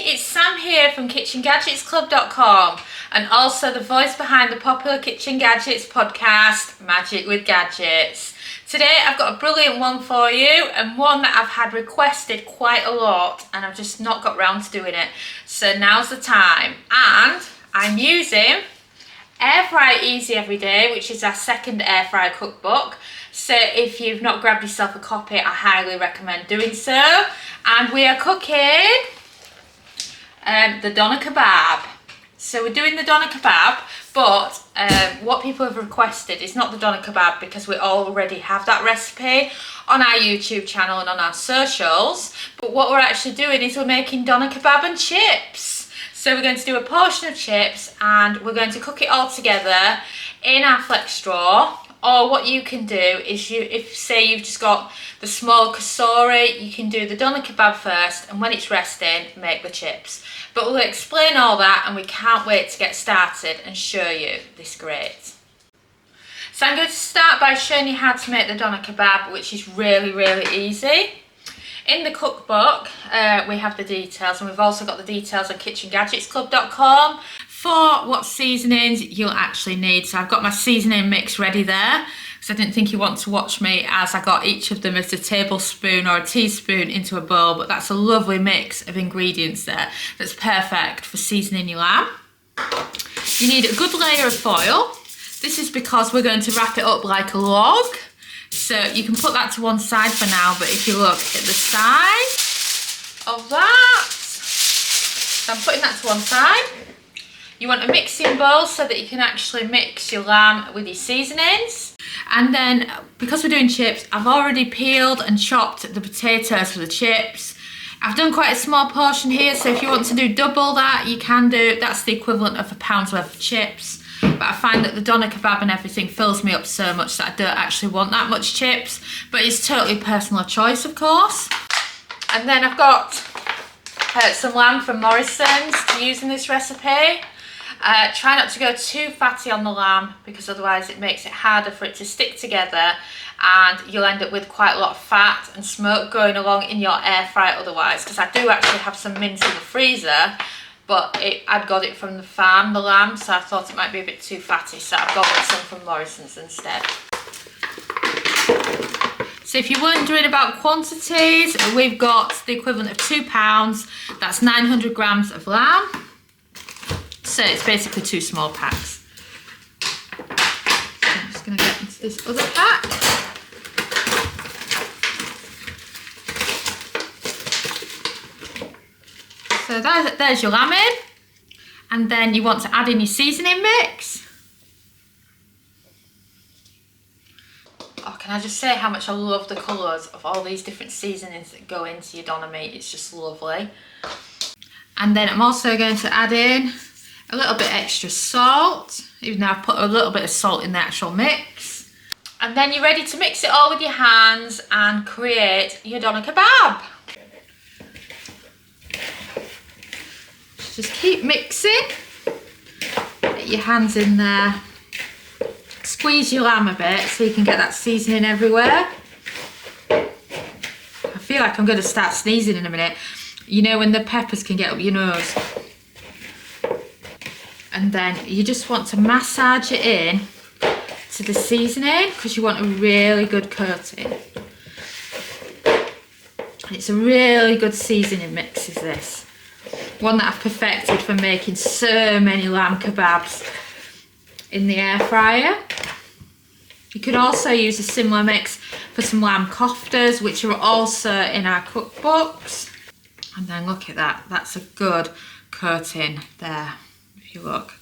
it's Sam here from KitchenGadgetsClub.com and also the voice behind the popular Kitchen Gadgets podcast, Magic with Gadgets. Today I've got a brilliant one for you and one that I've had requested quite a lot and I've just not got round to doing it. So now's the time, and I'm using Air Fry Easy Every Day, which is our second air fryer cookbook. So if you've not grabbed yourself a copy, I highly recommend doing so. And we are cooking the doner kebab. So we're doing the doner kebab, but what people have requested is not the doner kebab because we already have that recipe on our YouTube channel and on our socials. But what we're actually doing is we're making doner kebab and chips. So we're going to do a portion of chips and we're going to cook it all together in our flex straw. Or what you can do is, if say you've just got the small kasori, you can do the doner kebab first, and when it's resting, make the chips. But we'll explain all that, and we can't wait to get started and show you this great. So I'm going to start by showing you how to make the doner kebab, which is really, really easy. In the cookbook, we have the details, and we've also got the details on KitchenGadgetsClub.com. For what seasonings you'll actually need. So I've got my seasoning mix ready there, because I didn't think you want to watch me as I got each of them as a tablespoon or a teaspoon into a bowl, but that's a lovely mix of ingredients there that's perfect for seasoning your lamb. You need a good layer of foil. This is because we're going to wrap it up like a log. So you can put that to one side for now, but if you look at the side of that, so I'm putting that to one side. You want a mixing bowl so that you can actually mix your lamb with your seasonings. And then, because we're doing chips, I've already peeled and chopped the potatoes for the chips. I've done quite a small portion here, so if you want to do double that, you can do. That's the equivalent of £1 worth of chips. But I find that the doner kebab and everything fills me up so much that I don't actually want that much chips. But it's totally personal choice, of course. And then I've got some lamb from Morrison's to use in this recipe. Try not to go too fatty on the lamb, because otherwise it makes it harder for it to stick together and you'll end up with quite a lot of fat and smoke going along in your air fry otherwise. Because I do actually have some mince in the freezer, but I'd got it from the farm, the lamb, so I thought it might be a bit too fatty, so I've gone with some from Morrison's instead. So if you're wondering about quantities, we've got the equivalent of £2, that's 900 grams of lamb. So it's basically 2 small packs. So I'm just going to get into this other pack. So there's your lamb in. And then you want to add in your seasoning mix. Oh, can I just say how much I love the colours of all these different seasonings that go into your doner meat. It's just lovely. And then I'm also going to add in a little bit extra salt, even though I've put a little bit of salt in the actual mix. And then you're ready to mix it all with your hands and create your doner kebab. Just keep mixing. Get your hands in there. Squeeze your lamb a bit so you can get that seasoning everywhere. I feel like I'm going to start sneezing in a minute. You know when the peppers can get up your nose. And then you just want to massage it in to the seasoning because you want a really good coating. It's a really good seasoning mix, is this. One that I've perfected for making so many lamb kebabs in the air fryer. You could also use a similar mix for some lamb koftas, which are also in our cookbooks. And then look at that, that's a good coating there. If you look,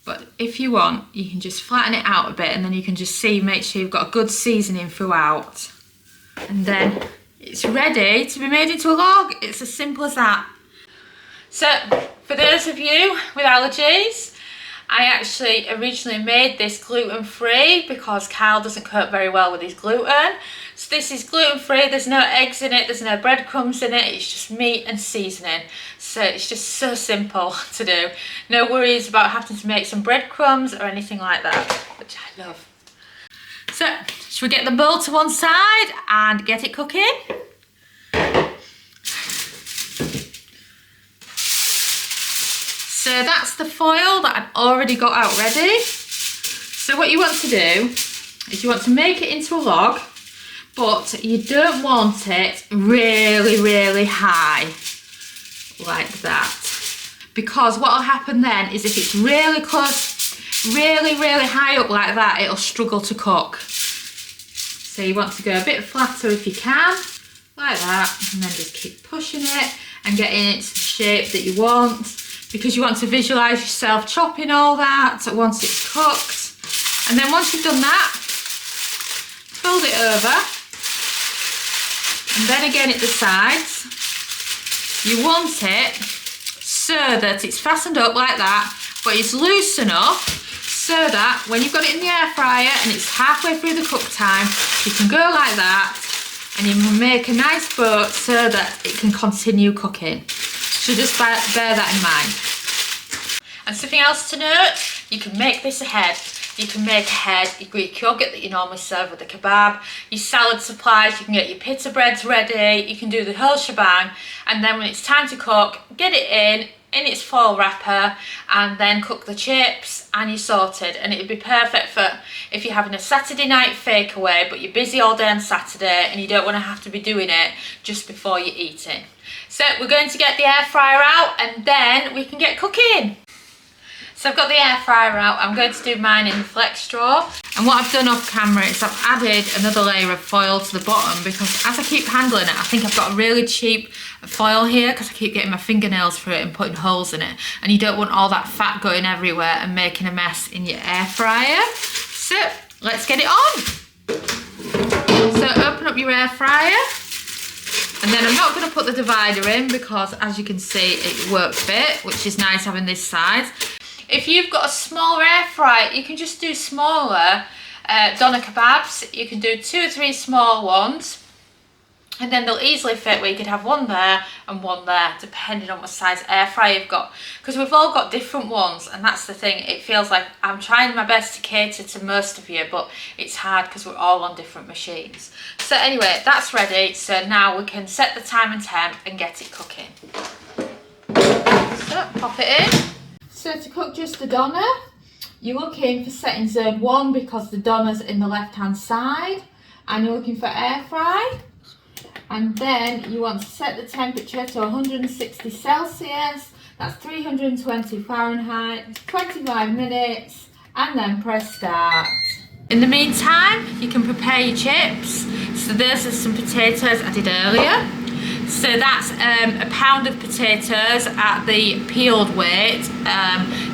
but if you want, you can just flatten it out a bit, and then you can just see, make sure you've got a good seasoning throughout, and then it's ready to be made into a log. It's as simple as that. So for those of you with allergies, I actually originally made this gluten-free because Kyle doesn't cope very well with his gluten. So this is gluten-free, there's no eggs in it, there's no breadcrumbs in it, it's just meat and seasoning. So it's just so simple to do. No worries about having to make some breadcrumbs or anything like that, which I love. So, should we get the bowl to one side and get it cooking? So that's the foil that I've already got out ready. So what you want to do is you want to make it into a log, but you don't want it really, really high, like that. Because what will happen then is if it's really close, really, really high up like that, it'll struggle to cook. So you want to go a bit flatter if you can, like that, and then just keep pushing it and getting it to the shape that you want, because you want to visualise yourself chopping all that once it's cooked. And then once you've done that, fold it over, and then again at the sides. You want it so that it's fastened up like that, but it's loose enough so that when you've got it in the air fryer and it's halfway through the cook time, you can go like that and you make a nice boat so that it can continue cooking. So just bear that in mind. And something else to note, you can make this ahead. You can make ahead your Greek yogurt that you normally serve with the kebab, your salad supplies, you can get your pita breads ready, you can do the whole shebang, and then when it's time to cook, get it in its foil wrapper, and then cook the chips and you're sorted. And it would be perfect for if you're having a Saturday night fake away but you're busy all day on Saturday and you don't want to have to be doing it just before you're eating. So we're going to get the air fryer out and then we can get cooking. So I've got the air fryer out. I'm going to do mine in the flex straw. And what I've done off camera is I've added another layer of foil to the bottom, because as I keep handling it, I think I've got a really cheap foil here because I keep getting my fingernails through it and putting holes in it. And you don't want all that fat going everywhere and making a mess in your air fryer. So let's get it on. So open up your air fryer. And then I'm not going to put the divider in because, as you can see, it won't fit, which is nice having this size. If you've got a smaller air fryer, you can just do smaller doner kebabs. You can do 2 or 3 small ones, and then they'll easily fit where you could have one there and one there, depending on what size air fryer you've got. Because we've all got different ones, and that's the thing. It feels like I'm trying my best to cater to most of you, but it's hard because we're all on different machines. So anyway, that's ready. So now we can set the time and temp and get it cooking. So pop it in. So to cook just the doner, you're looking for setting zone 1 because the doner's in the left hand side, and you're looking for air fry. And then you want to set the temperature to 160 Celsius, that's 320 Fahrenheit, 25 minutes, and then press start. In the meantime, you can prepare your chips. So those are some potatoes I did earlier. So that's a pound of potatoes at the peeled weight.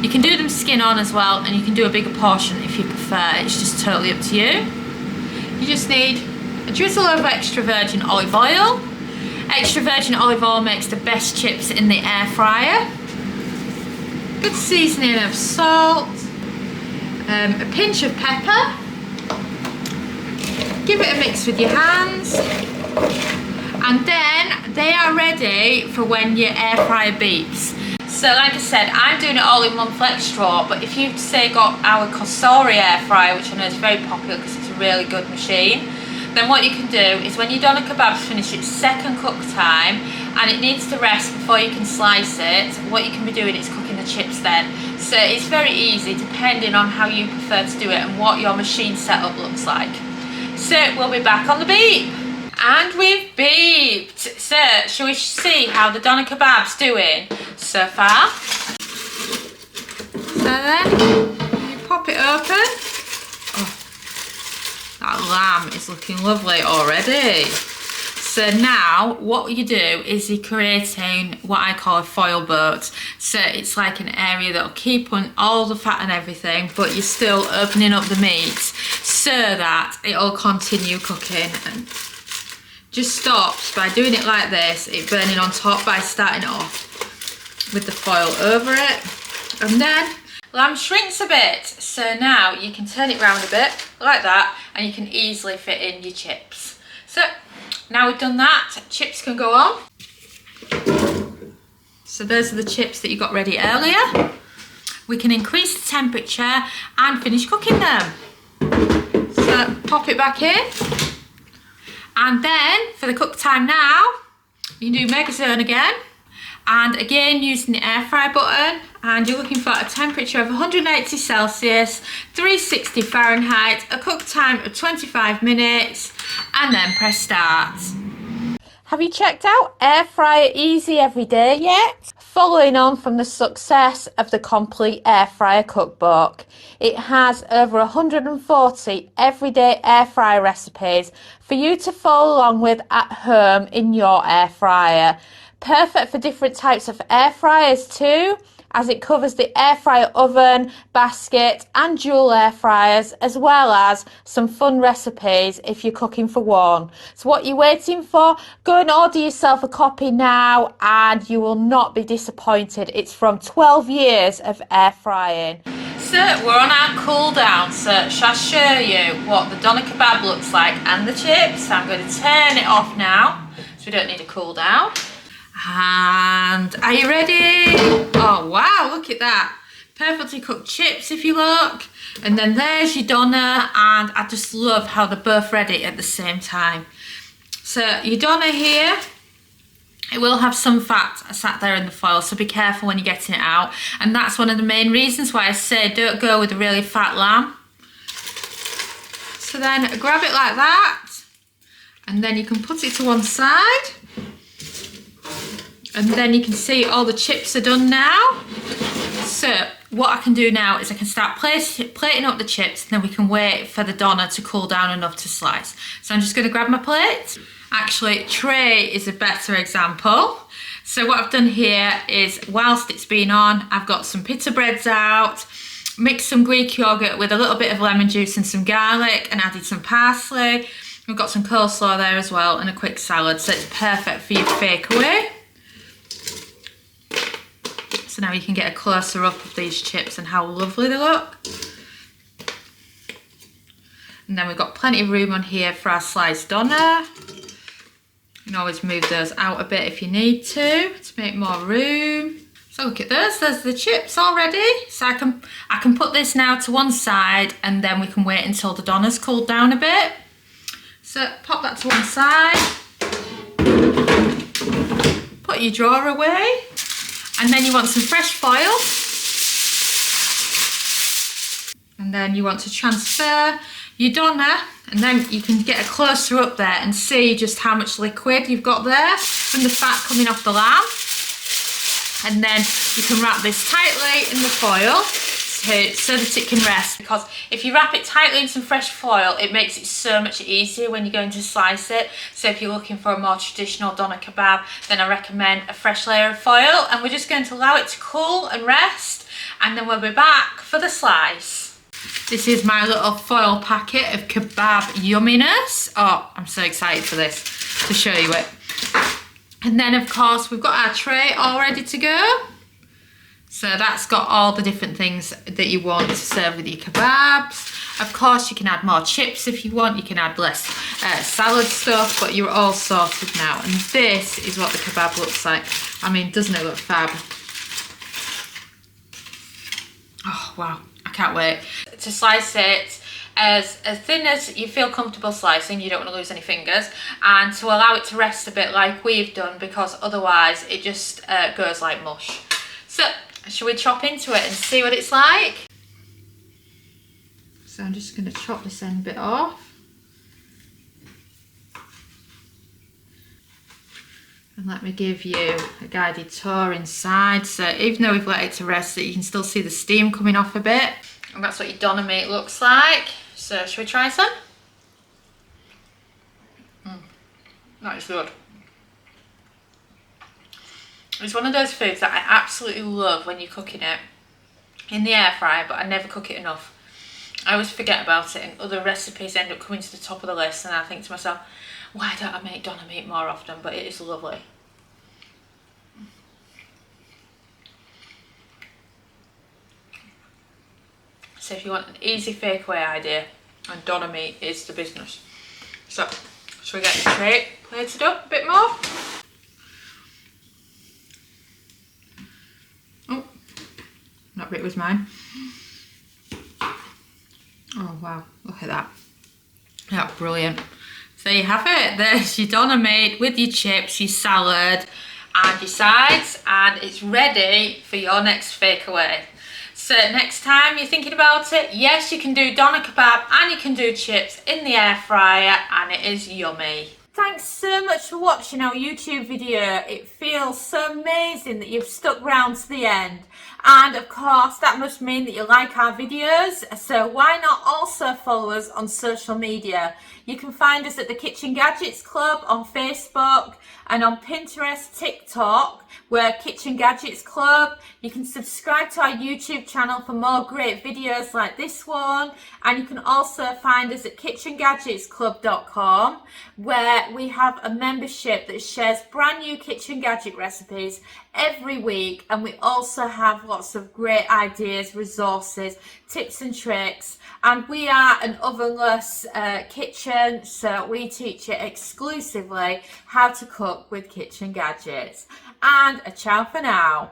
You can do them skin on as well, and you can do a bigger portion if you prefer. It's just totally up to you. You just need a drizzle of extra virgin olive oil. Extra virgin olive oil makes the best chips in the air fryer. Good seasoning of salt. A pinch of pepper. Give it a mix with your hands. And then they are ready for when your air fryer beeps. So like I said, I'm doing it all in one flex straw, but if you've say got our Cosori air fryer, which I know is very popular because it's a really good machine, then what you can do is when your doner kebabs finish its second cook time and it needs to rest before you can slice it, what you can be doing is cooking the chips then. So it's very easy depending on how you prefer to do it and what your machine setup looks like. So we'll be back on the beep. And we've beeped. So, shall we see how the doner kebab's doing so far? So then, you pop it open. Oh, that lamb is looking lovely already. So now, what you do is you're creating what I call a foil boat. So it's like an area that'll keep on all the fat and everything, but you're still opening up the meat so that it'll continue cooking. And just stops by doing it like this, it burning on top by starting it off with the foil over it. And then lamb shrinks a bit, so now you can turn it round a bit like that and you can easily fit in your chips. So now we've done that, chips can go on. So those are the chips that you got ready earlier. We can increase the temperature and finish cooking them. So pop it back in. And then, for the cook time now, you can do Mega Zone again. And again, using the air fry button, and you're looking for a temperature of 180 Celsius, 360 Fahrenheit, a cook time of 25 minutes, and then press start. Have you checked out Air Fryer Easy Everyday yet? Following on from the success of the Complete Air Fryer Cookbook, it has over 140 everyday air fryer recipes for you to follow along with at home in your air fryer. Perfect for different types of air fryers too, as it covers the air fryer oven, basket and dual air fryers, as well as some fun recipes if you're cooking for one. So what you're waiting for? Go and order yourself a copy now and you will not be disappointed. It's from 12 years of air frying. So we're on our cool down, so shall I show you what the doner kebab looks like and the chips? I'm going to turn it off now, so we don't need a cool down. And are you ready? Oh wow, look at that. Perfectly cooked chips if you look. And then there's your doner, and I just love how they're both ready at the same time. So your doner here, it will have some fat sat there in the foil, so be careful when you're getting it out. And that's one of the main reasons why I say don't go with a really fat lamb. So then grab it like that, and then you can put it to one side. And then you can see all the chips are done now. So what I can do now is I can start plating up the chips, and then we can wait for the doner to cool down enough to slice. So I'm just going to grab my plate. Actually, tray is a better example. So what I've done here is, whilst it's been on, I've got some pita breads out, mixed some Greek yogurt with a little bit of lemon juice and some garlic, and added some parsley. We've got some coleslaw there as well, and a quick salad, so it's perfect for your takeaway. So now you can get a closer up of these chips and how lovely they look. And then we've got plenty of room on here for our sliced doner. You can always move those out a bit if you need to make more room. So look at those, there's the chips already. So I can put this now to one side, and then we can wait until the doner's cooled down a bit. So pop that to one side. Put your drawer away. And then you want some fresh foil. And then you want to transfer your doner, and then you can get a closer up there and see just how much liquid you've got there from the fat coming off the lamb. And then you can wrap this tightly in the foil so that it can rest, because if you wrap it tightly in some fresh foil, it makes it so much easier when you're going to slice it. So if you're looking for a more traditional doner kebab, then I recommend a fresh layer of foil, and we're just going to allow it to cool and rest, and then we'll be back for the slice. This is my little foil packet of kebab yumminess. Oh, I'm so excited for this, to show you it. And then of course we've got our tray all ready to go. So that's got all the different things that you want to serve with your kebabs. Of course, you can add more chips if you want. You can add less salad stuff, but you're all sorted now. And this is what the kebab looks like. I mean, doesn't it look fab? Oh, wow. I can't wait. To slice it as thin as you feel comfortable slicing, you don't want to lose any fingers, and to allow it to rest a bit like we've done, because otherwise it just goes like mush. So, shall we chop into it and see what it's like? So I'm just going to chop this end bit off. And let me give you a guided tour inside. So even though we've let it to rest, you can still see the steam coming off a bit. And that's what your doner meat looks like. So shall we try some? That is good. It's one of those foods that I absolutely love when you're cooking it in the air fryer, but I never cook it enough. I always forget about it, and other recipes end up coming to the top of the list, and I think to myself, why don't I make doner meat more often? But it is lovely. So if you want an easy takeaway idea, and doner meat is the business. So, shall we get the tray plated up a bit more? That bit was mine. Oh wow, look at that. That's brilliant. So there you have it. There's your doner meat with your chips, your salad, and your sides, and it's ready for your next takeaway. So next time you're thinking about it, yes, you can do doner kebab and you can do chips in the air fryer, and it is yummy. Thanks so much for watching our YouTube video. It feels so amazing that you've stuck around to the end. And of course, that must mean that you like our videos. So why not also follow us on social media? You can find us at the Kitchen Gadgets Club on Facebook and on Pinterest, TikTok. We're Kitchen Gadgets Club. You can subscribe to our YouTube channel for more great videos like this one. And you can also find us at KitchenGadgetsClub.com, where we have a membership that shares brand new kitchen gadget recipes every week. And we also have lots of great ideas, resources, tips and tricks. And we are an ovenless kitchen, so we teach you exclusively how to cook with kitchen gadgets. And a ciao for now.